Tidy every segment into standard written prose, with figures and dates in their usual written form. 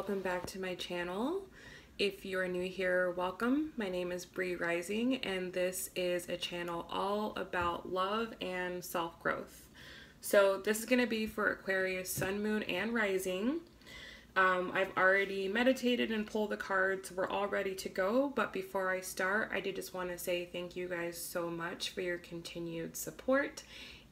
welcome back to my channel. If you're new here, welcome. My name is Bree Rising, and this is a channel all about love and self-growth. So this is going to be for Aquarius, Sun, Moon, and Rising. I've already meditated and pulled the cards. We're all ready to go, but before I start, I did just want to say thank you guys so much for your continued support.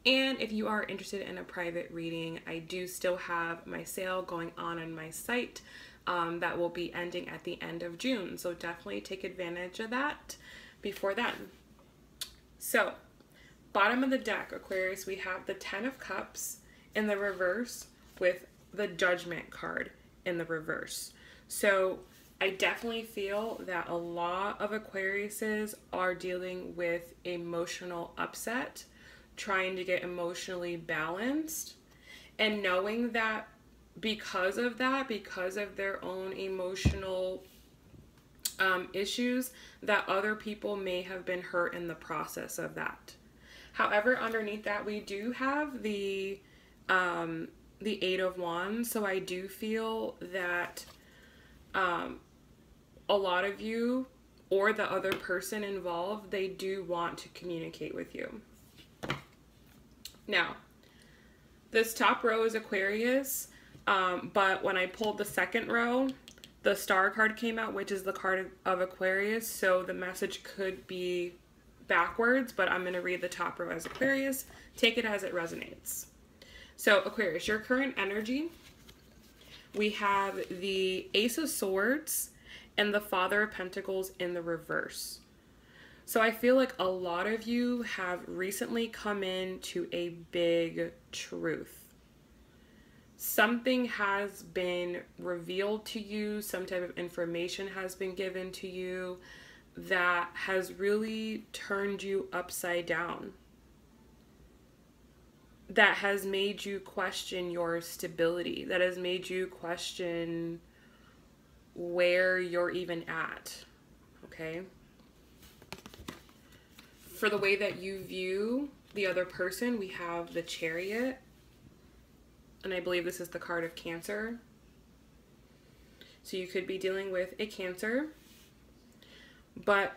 And if you are interested in a private reading, I do still have my sale going on my site that will be ending at the end of June. So definitely take advantage of that before then. So, bottom of the deck, Aquarius, we have the Ten of Cups in the reverse with the Judgment card in the reverse. So I definitely feel that a lot of Aquariuses are dealing with emotional upset, trying to get emotionally balanced, and knowing that because of their own emotional issues, that other people may have been hurt in the process of that. However, underneath that, we do have the Eight of Wands. So I do feel that a lot of you or the other person involved, they do want to communicate with you. Now, this top row is Aquarius, but when I pulled the second row, the Star card came out, which is the card of Aquarius, so the message could be backwards, but I'm going to read the top row as Aquarius. Take it as it resonates. So, Aquarius, your current energy, we have the Ace of Swords and the Father of Pentacles in the reverse. So I feel like a lot of you have recently come into a big truth. Something has been revealed to you, some type of information has been given to you that has really turned you upside down. That has made you question your stability, that has made you question where you're even at, okay? For the way that you view the other person, we have the Chariot, and I believe this is the card of Cancer. So you could be dealing with a Cancer, but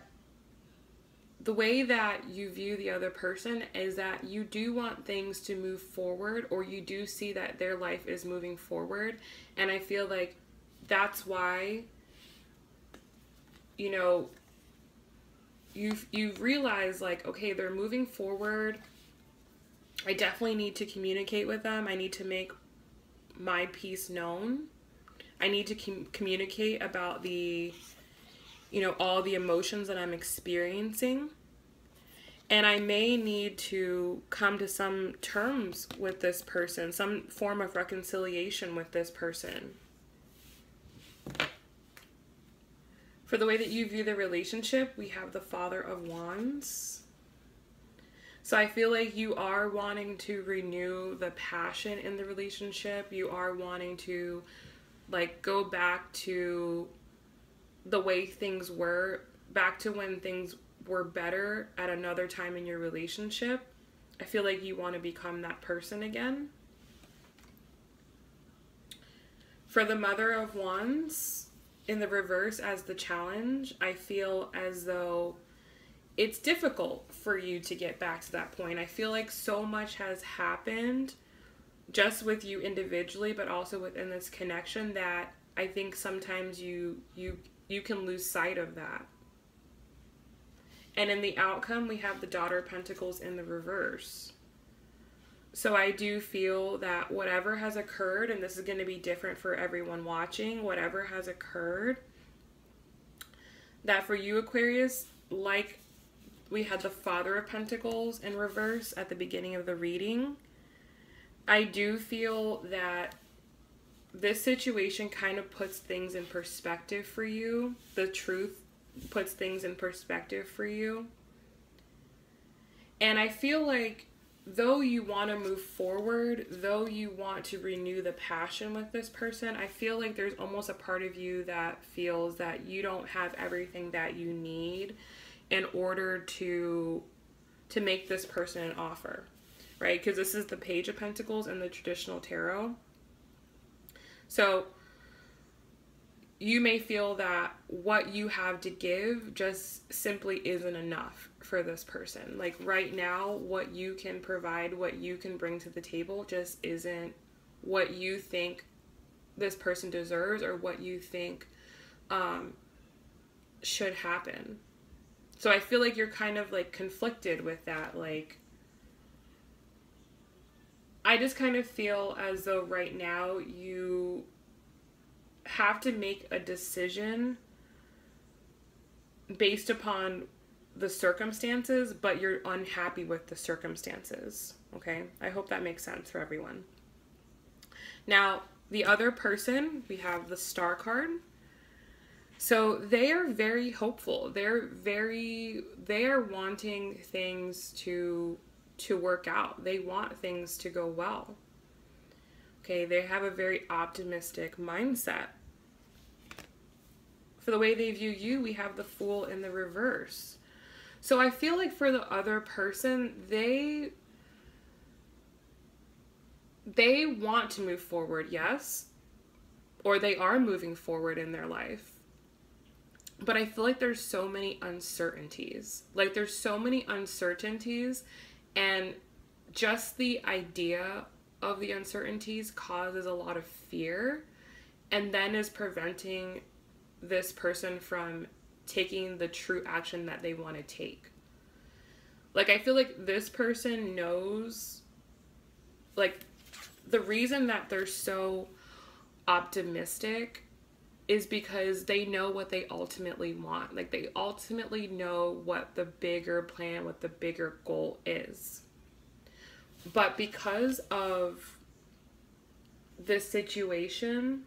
the way that you view the other person is that you do want things to move forward, or you do see that their life is moving forward, and I feel like that's why, you know, you've realized, like, okay, they're moving forward. I definitely need to communicate with them. I need to make my piece known. I need to communicate about the, you know, all the emotions that I'm experiencing. And I may need to come to some terms with this person, some form of reconciliation with this person. For the way that you view the relationship, we have the Father of Wands. So I feel like you are wanting to renew the passion in the relationship. You are wanting to, like, go back to the way things were, back to when things were better at another time in your relationship. I feel like you want to become that person again. For the Mother of Wands, in the reverse as the Challenge, I feel as though it's difficult for you to get back to that point. I feel like so much has happened just with you individually, but also within this connection, that I think sometimes you can lose sight of that. And in the outcome, we have the Daughter of Pentacles in the reverse. So I do feel that whatever has occurred, and this is going to be different for everyone watching, whatever has occurred, that for you, Aquarius, like we had the Father of Pentacles in reverse at the beginning of the reading, I do feel that this situation kind of puts things in perspective for you. The truth puts things in perspective for you. And I feel like though you want to move forward, though you want to renew the passion with this person, I feel like there's almost a part of you that feels that you don't have everything that you need in order to make this person an offer, right? Because this is the Page of Pentacles in the traditional tarot. So you may feel that what you have to give just simply isn't enough for this person. Like right now, what you can provide, what you can bring to the table just isn't what you think this person deserves or what you think should happen. So I feel like you're kind of like conflicted with that. Like, I just kind of feel as though right now you have to make a decision based upon the circumstances, but you're unhappy with the circumstances. Okay? I hope that makes sense for everyone. Now, the other person, we have the Star card. So they are very hopeful. They are wanting things to work out. They want things to go well. Okay, they have a very optimistic mindset. For the way they view you, we have the Fool in the reverse. So I feel like for the other person, they want to move forward, yes, or they are moving forward in their life. But I feel like there's so many uncertainties. Like there's so many uncertainties, and just the idea of the uncertainties causes a lot of fear, and then is preventing this person from taking the true action that they want to take. Like I feel like this person knows, like the reason that they're so optimistic is because they know what they ultimately want. Like they ultimately know what the bigger plan, what the bigger goal is. But because of this situation,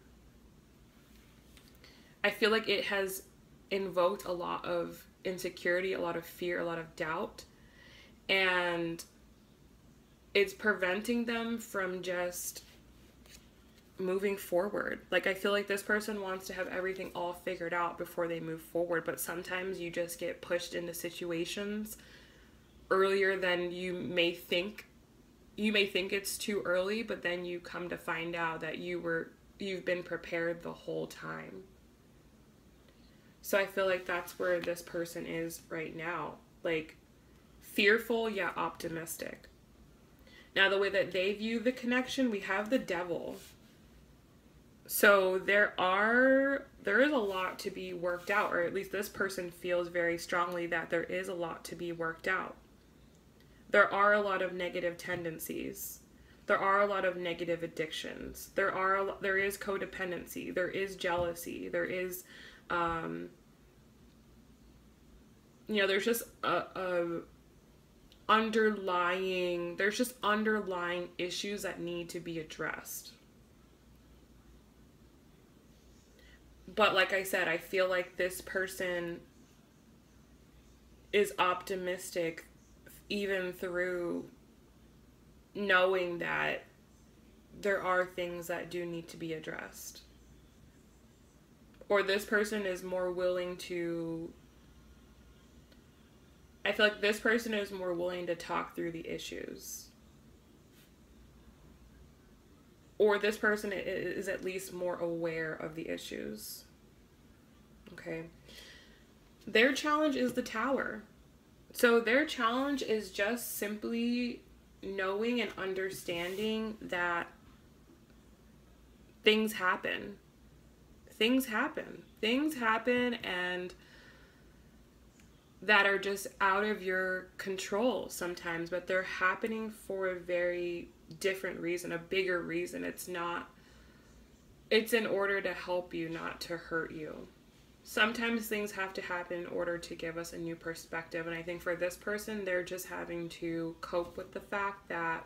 I feel like it has invoked a lot of insecurity, a lot of fear, a lot of doubt, and it's preventing them from just moving forward. Like I feel like this person wants to have everything all figured out before they move forward, but sometimes you just get pushed into situations earlier than you may think. You may think it's too early, but then you come to find out that you've been prepared the whole time. So I feel like that's where this person is right now. Like fearful yet optimistic. Now the way that they view the connection, we have the Devil. So there is a lot to be worked out, or at least this person feels very strongly that there is a lot to be worked out. There are a lot of negative tendencies. There are a lot of negative addictions. There is codependency. There is jealousy. There is, there's just underlying issues that need to be addressed. But like I said, I feel like this person is optimistic even through knowing that there are things that do need to be addressed. Or this person is more willing to... I feel like this person is more willing to talk through the issues. Or this person is at least more aware of the issues. Okay. Their challenge is the Tower. So their challenge is just simply knowing and understanding that things happen. Things happen. Things happen and that are just out of your control sometimes, but they're happening for a very different reason, a bigger reason. It's in order to help you, not to hurt you. Sometimes things have to happen in order to give us a new perspective. And I think for this person, they're just having to cope with the fact that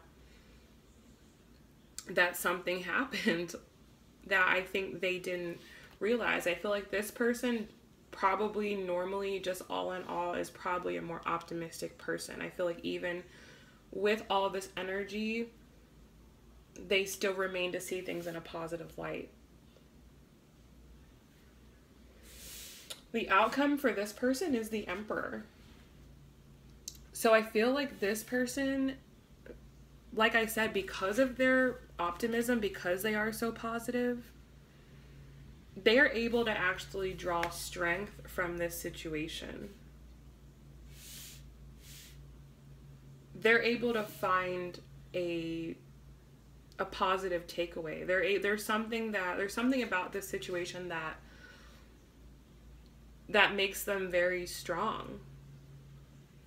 something happened that I think they didn't realize. I feel like this person probably normally, just all in all, is probably a more optimistic person. I feel like even with all this energy, they still remain to see things in a positive light. The outcome for this person is the Emperor. So I feel like this person, like I said, because of their optimism, because they are so positive, they are able to actually draw strength from this situation. They're able to find a positive takeaway. There's something about this situation that makes them very strong,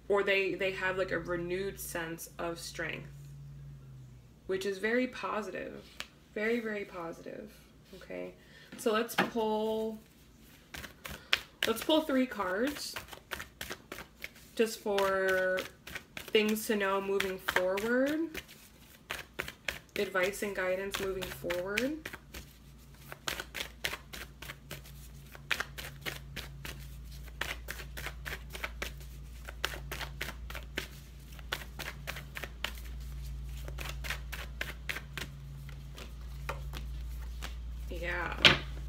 or they have like a renewed sense of strength, which is very positive, very, very positive. Okay, so let's pull 3 cards just for things to know moving forward, advice and guidance moving forward. Yeah.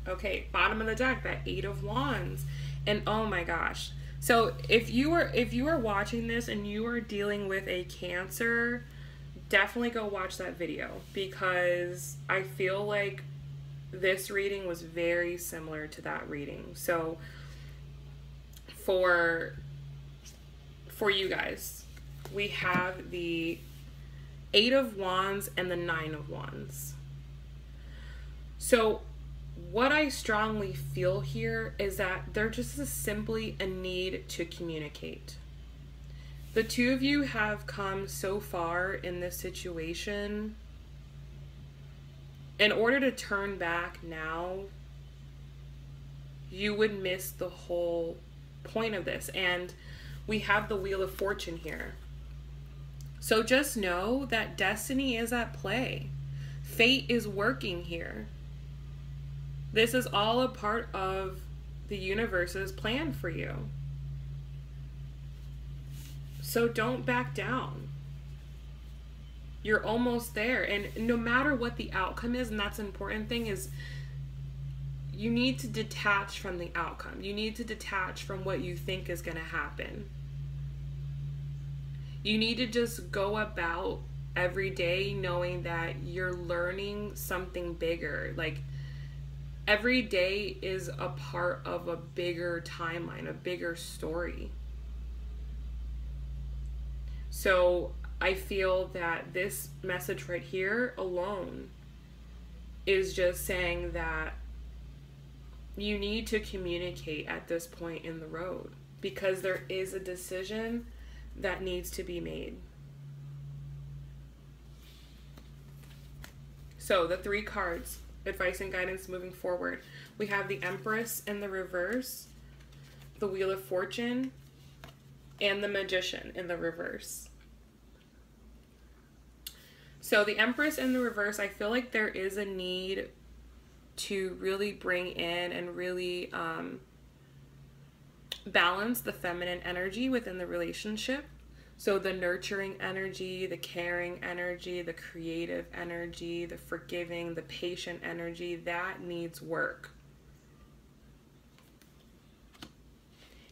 Okay, bottom of the deck, that 8 of Wands. And oh my gosh. So if you are watching this and you are dealing with a Cancer, definitely go watch that video, because I feel like this reading was very similar to that reading. So for you guys, we have the 8 of Wands and the 9 of Wands. So what I strongly feel here is that there just is simply a need to communicate. The two of you have come so far in this situation. In order to turn back now, you would miss the whole point of this. And we have the Wheel of Fortune here. So just know that destiny is at play. Fate is working here. This is all a part of the universe's plan for you. So don't back down. You're almost there. And no matter what the outcome is, and that's an important thing, is you need to detach from the outcome. You need to detach from what you think is going to happen. You need to just go about every day knowing that you're learning something bigger. Like, every day is a part of a bigger timeline, a bigger story. So I feel that this message right here alone is just saying that you need to communicate at this point in the road, because there is a decision that needs to be made. So the 3 cards, advice and guidance moving forward. We have the Empress in the reverse, the Wheel of Fortune, and the Magician in the reverse. So the Empress in the reverse, I feel like there is a need to really bring in and really balance the feminine energy within the relationship. So the nurturing energy, the caring energy, the creative energy, the forgiving, the patient energy, that needs work.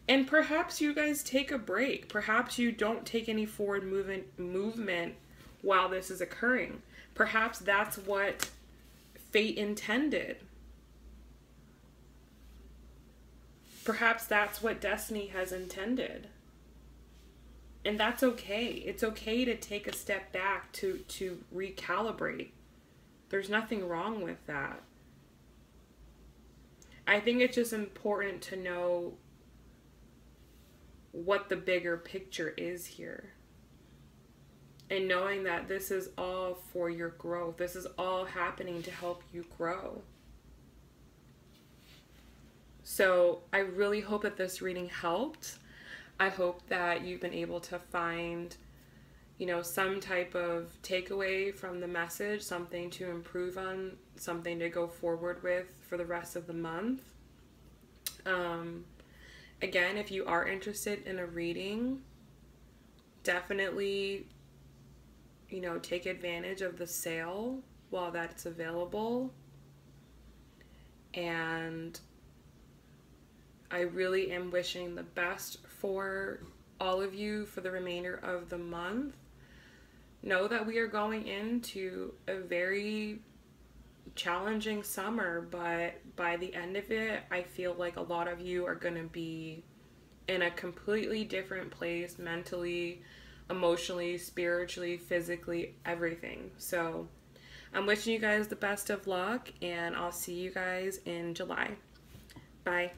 And perhaps you guys take a break. Perhaps you don't take any forward movement while this is occurring. Perhaps that's what fate intended. Perhaps that's what destiny has intended. And that's okay. It's okay to take a step back to recalibrate. There's nothing wrong with that. I think it's just important to know what the bigger picture is here. And knowing that this is all for your growth. This is all happening to help you grow. So I really hope that this reading helped. I hope that you've been able to find, you know, some type of takeaway from the message, something to improve on, something to go forward with for the rest of the month. Again, if you are interested in a reading, definitely, you know, take advantage of the sale while that's available. And I really am wishing the best for all of you for the remainder of the month. Know that we are going into a very challenging summer, but by the end of it, I feel like a lot of you are going to be in a completely different place mentally, emotionally, spiritually, physically, everything. So I'm wishing you guys the best of luck, and I'll see you guys in July. Bye.